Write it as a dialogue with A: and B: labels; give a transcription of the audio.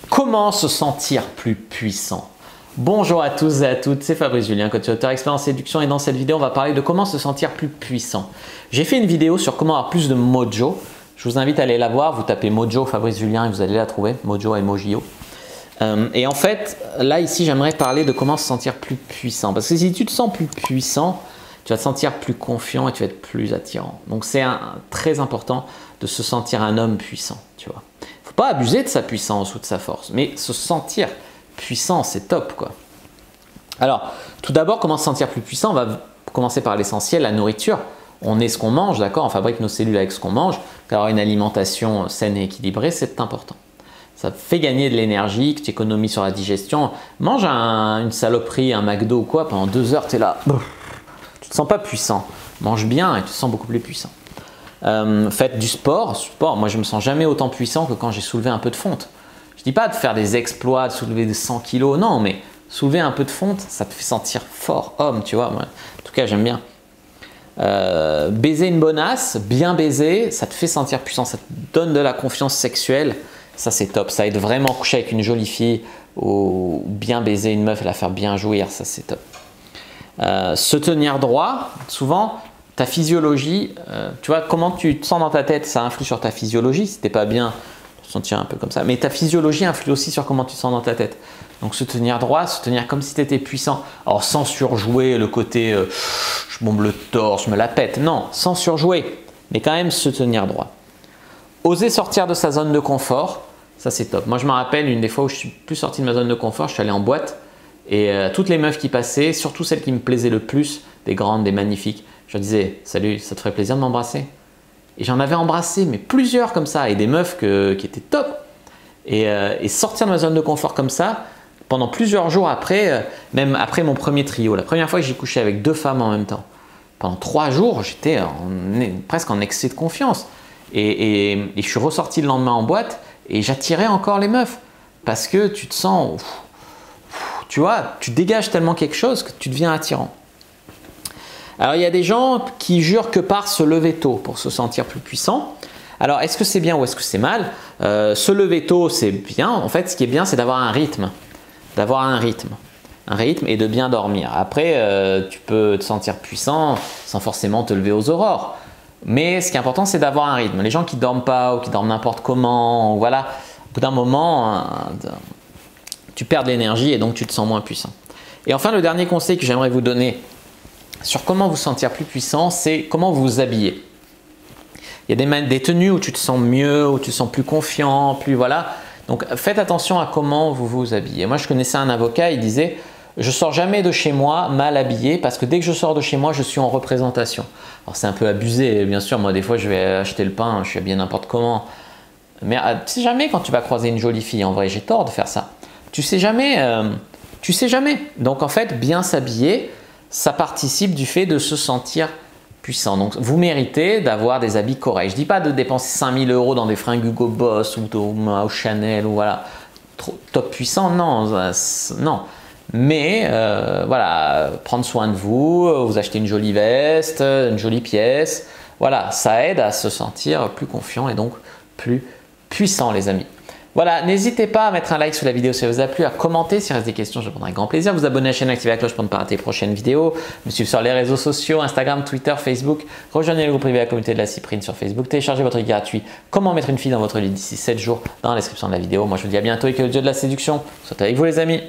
A: Comment se sentir plus puissant? Bonjour à tous et à toutes, c'est Fabrice Julien, coach auteur expert en séduction, et dans cette vidéo on va parler de comment se sentir plus puissant. J'ai fait une vidéo sur comment avoir plus de mojo. Je vous invite à aller la voir, vous tapez mojo Fabrice Julien et vous allez la trouver, mojo M-O-J-O. Et en fait, là ici j'aimerais parler de comment se sentir plus puissant. Parce que si tu te sens plus puissant, tu vas te sentir plus confiant et tu vas être plus attirant. Donc c'est très important de se sentir un homme puissant, tu vois. Faut pas abuser de sa puissance ou de sa force, mais se sentir puissant, c'est top, quoi. Alors, tout d'abord, comment se sentir plus puissant? On va commencer par l'essentiel, la nourriture. On est ce qu'on mange, d'accord? On fabrique nos cellules avec ce qu'on mange. Avoir une alimentation saine et équilibrée, c'est important. Ça fait gagner de l'énergie, que tu économises sur la digestion. Mange une saloperie, un McDo ou quoi, pendant 2 heures, tu es là. Tu te sens pas puissant. Mange bien et tu te sens beaucoup plus puissant. Faites du sport. Moi, je me sens jamais autant puissant que quand j'ai soulevé un peu de fonte. Je dis pas de faire des exploits, de soulever des 100 kilos, non, mais soulever un peu de fonte, ça te fait sentir fort, homme, tu vois. Moi, en tout cas, j'aime bien. Baiser une bonasse, bien baiser, ça te fait sentir puissant, ça te donne de la confiance sexuelle. Ça, c'est top. Ça aide vraiment à coucher avec une jolie fille ou bien baiser une meuf et la faire bien jouir. Ça, c'est top. Se tenir droit, souvent, ta physiologie, tu vois, comment tu te sens dans ta tête, ça influe sur ta physiologie. Si t'es pas bien, tu te sentir un peu comme ça. Mais ta physiologie influe aussi sur comment tu te sens dans ta tête. Donc se tenir droit, se tenir comme si tu étais puissant. Alors sans surjouer le côté je bombe le torse, je me la pète. Non, sans surjouer, mais quand même se tenir droit. Oser sortir de sa zone de confort, ça c'est top. Moi je me rappelle une des fois où je suis plus sorti de ma zone de confort, je suis allé en boîte et toutes les meufs qui passaient, surtout celles qui me plaisaient le plus, des grandes, des magnifiques, je leur disais salut, ça te ferait plaisir de m'embrasser? Et j'en avais embrassé, mais plusieurs comme ça, et des meufs qui étaient top. Et sortir de ma zone de confort comme ça, pendant plusieurs jours après, même après mon premier trio, la première fois que j'ai couché avec 2 femmes en même temps, pendant 3 jours, j'étais presque en excès de confiance. Et je suis ressorti le lendemain en boîte et j'attirais encore les meufs. Parce que tu te sens, tu vois, tu dégages tellement quelque chose que tu deviens attirant. Alors il y a des gens qui jurent que par se lever tôt pour se sentir plus puissant. Alors est-ce que c'est bien ou est-ce que c'est mal? Se lever tôt, c'est bien. En fait, ce qui est bien, c'est d'avoir un rythme. D'avoir un rythme et de bien dormir. Après, tu peux te sentir puissant sans forcément te lever aux aurores. Mais ce qui est important, c'est d'avoir un rythme. Les gens qui ne dorment pas ou qui dorment n'importe comment, voilà, au bout d'un moment, tu perds de l'énergie et donc tu te sens moins puissant. Et enfin, le dernier conseil que j'aimerais vous donner sur comment vous sentir plus puissant, c'est comment vous vous habillez. Il y a des tenues où tu te sens mieux, où tu te sens plus confiant, plus voilà. Donc faites attention à comment vous vous habillez. Moi, je connaissais un avocat, il disait « Je sors jamais de chez moi mal habillé parce que dès que je sors de chez moi, je suis en représentation. » Alors c'est un peu abusé, bien sûr. Moi, des fois, je vais acheter le pain, je suis habillé n'importe comment. Mais tu sais jamais quand tu vas croiser une jolie fille. En vrai, j'ai tort de faire ça. Tu sais jamais. Tu sais jamais. Donc en fait, bien s'habiller, ça participe du fait de se sentir puissant. Donc vous méritez d'avoir des habits corrects. Je ne dis pas de dépenser 5000 € dans des fringues Hugo Boss ou Chanel ou voilà, top puissant, non, non. Mais voilà, prendre soin de vous, vous achetez une jolie veste, une jolie pièce, voilà, ça aide à se sentir plus confiant et donc plus puissant, les amis. Voilà, n'hésitez pas à mettre un like sous la vidéo si ça vous a plu, à commenter si il reste des questions, je répondrai avec grand plaisir. Vous abonner à la chaîne, activer la cloche pour ne pas rater les prochaines vidéos. Me suivre sur les réseaux sociaux, Instagram, Twitter, Facebook. Rejoignez le groupe privé, la communauté de la Cyprine sur Facebook. Téléchargez votre guide gratuit Comment mettre une fille dans votre lit d'ici 7 jours dans la description de la vidéo. Moi je vous dis à bientôt et que le dieu de la séduction soit avec vous, les amis.